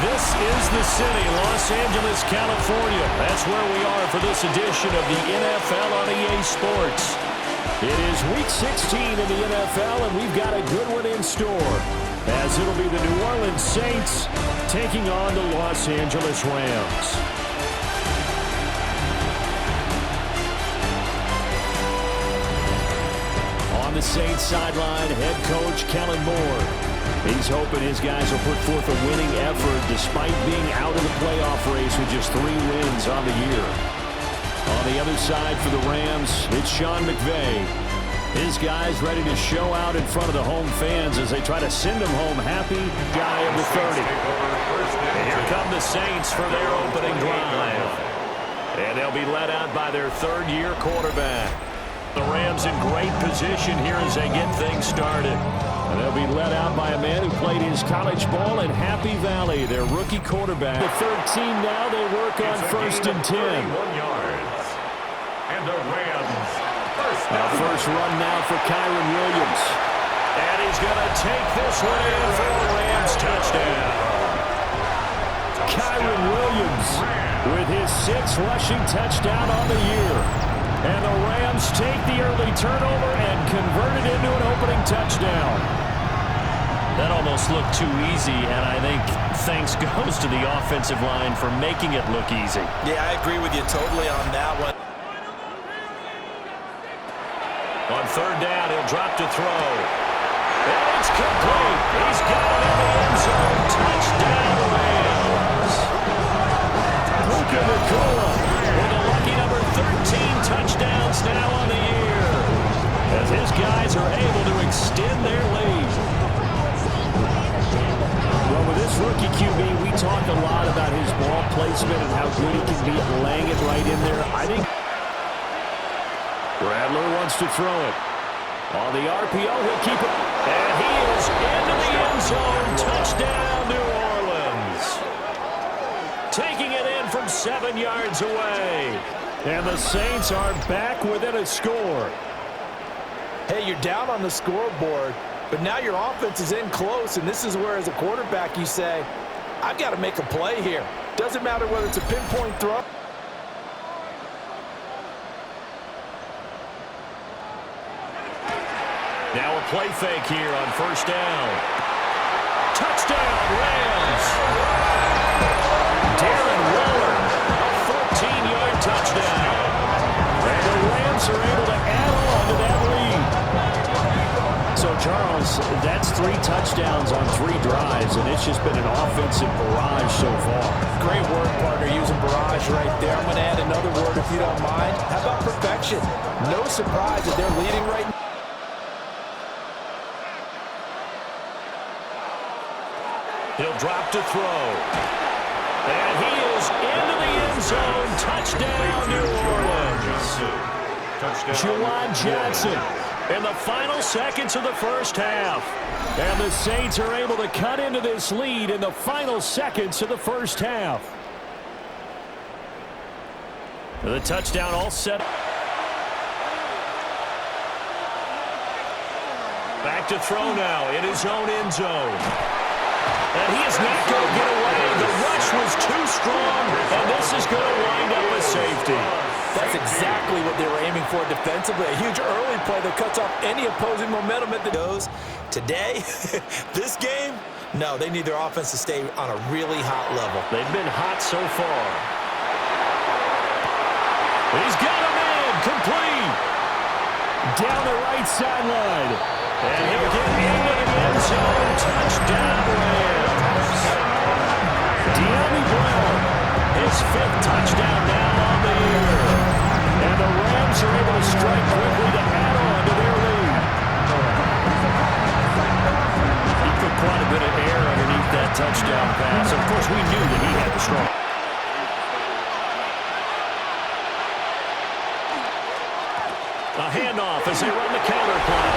This is the city, Los Angeles, California. That's where we are for this edition of the NFL on EA Sports. It is Week 16 in the NFL, and we've got a good one in store, as it'll be the New Orleans Saints taking on the Los Angeles Rams. On the Saints sideline, head coach Kellen Moore. He's hoping his guys will put forth a winning effort despite being out of the playoff race with just 3 wins on the year. On the other side for the Rams, it's Sean McVay. His guys ready to show out in front of the home fans as they try to send them home happy. Guy of the 30. And here come the Saints for their opening drive. And they'll be led out by their third-year quarterback. The Rams in great position here as they get things started. And they'll be led out by a man who played his college ball in Happy Valley, their rookie quarterback. The third team now, they work on 1st and 10. And the Rams first run now for Kyren Williams. And he's going to take this one in for a Rams touchdown. Kyren Williams with his 6th rushing touchdown on the year. And the Rams take the early turnover and convert it into an opening touchdown. That almost looked too easy, and I think thanks goes to the offensive line for making it look easy. Yeah, I agree with you totally on that one. On 3rd down, he'll drop to throw. And it's complete. He's got it in the end zone. Touchdown, Rams. Puka Nacua with a lucky number 13 touchdowns now on the year, as his guys are able to extend their lead. Well, with this rookie QB, we talk a lot about his ball placement and how good he can be at laying it right in there. I think Bradler wants to throw it. On the RPO, he'll keep it. And he is into the end zone. Touchdown, New Orleans. Taking it in from 7 yards away. And the Saints are back within a score. Hey, you're down on the scoreboard, but now your offense is in close, and this is where, as a quarterback, you say, I've got to make a play here. Doesn't matter whether it's a pinpoint throw. Now a play fake here on 1st down. Touchdown, Rams. Darren Waller, a 14-yard touchdown. And the Rams are able to add on to that lead. So, Charles, that's 3 touchdowns on 3 drives, and it's just been an offensive barrage so far. Great word, partner, using barrage right there. I'm going to add another word if you don't mind. How about perfection? No surprise that they're leading right now. He'll drop to throw. And he is into the end zone. Touchdown, New Orleans. Juwan Johnson in the final seconds of the first half. And the Saints are able to cut into this lead in the final seconds of the first half. The touchdown all set. Back to throw now in his own end zone. And he is not going to get away. The rush was too strong, and this is going to wind up a safety. That's exactly what they were aiming for defensively. A huge early play that cuts off any opposing momentum at the goes. Today, this game, no, they need their offense to stay on a really hot level. They've been hot so far. He's got him in, complete. Down the right sideline. And he'll get into the end zone. Touchdown, Rams. De'Ami Brown, his 5th touchdown now on the year. And the Rams are able to strike quickly to add on to their lead. He put quite a bit of air underneath that touchdown pass. Of course, we knew that he had the strong. A handoff as they run the counter play.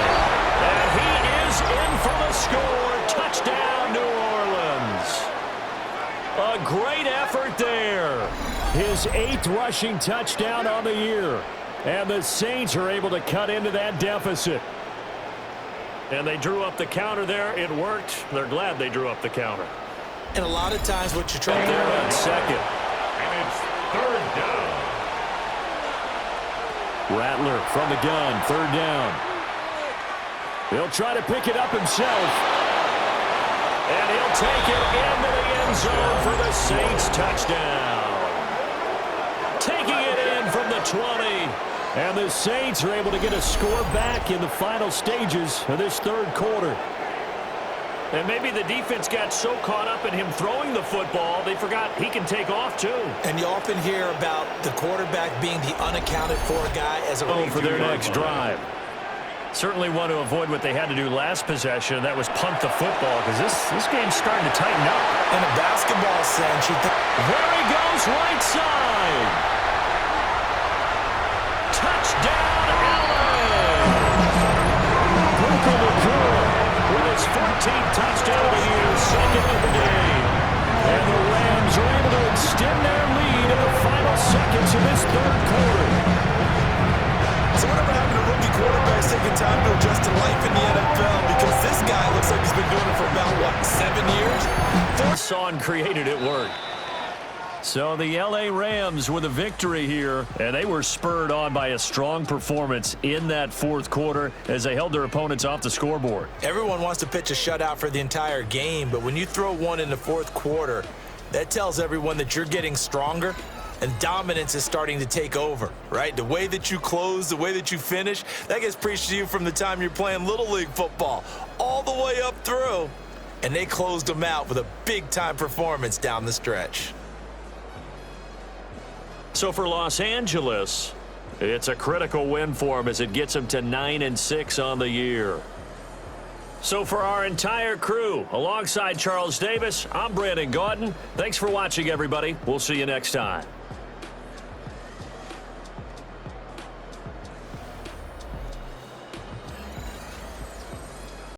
And he is in for the score. Touchdown, New Orleans. A great effort there. His 8th rushing touchdown on the year. And the Saints are able to cut into that deficit. And they drew up the counter there. It worked. They're glad they drew up the counter. And a lot of times what you're trying to do there on second. And it's third down. Rattler from the gun, third down. He'll try to pick it up himself. And he'll take it into the end zone for the Saints touchdown. Taking it in from the 20. And the Saints are able to get a score back in the final stages of this third quarter. And maybe the defense got so caught up in him throwing the football, they forgot he can take off too. And you often hear about the quarterback being the unaccounted-for guy as a for their next drive. Certainly want to avoid what they had to do last possession. That was punt the football, because this game's starting to tighten up. In a basketball sense, there he goes, right side. Touchdown, Allen. With his 14th touchdown of the year, second of the game. And the Rams are able to extend their lead in the final seconds of this third quarter. So whatever happened to rookie quarterbacks taking time to adjust to life in the NFL? Because this guy looks like he's been doing it for about, 7 years? Saw and created it work. So the L.A. Rams with a victory here, and they were spurred on by a strong performance in that fourth quarter as they held their opponents off the scoreboard. Everyone wants to pitch a shutout for the entire game, but when you throw one in the fourth quarter, that tells everyone that you're getting stronger and dominance is starting to take over, right? The way that you close, the way that you finish, that gets preached to you from the time you're playing Little League football all the way up through, and they closed them out with a big-time performance down the stretch. So for Los Angeles, it's a critical win for them as it gets them to 9-6 on the year. So for our entire crew, alongside Charles Davis, I'm Brandon Gaudin. Thanks for watching, everybody. We'll see you next time.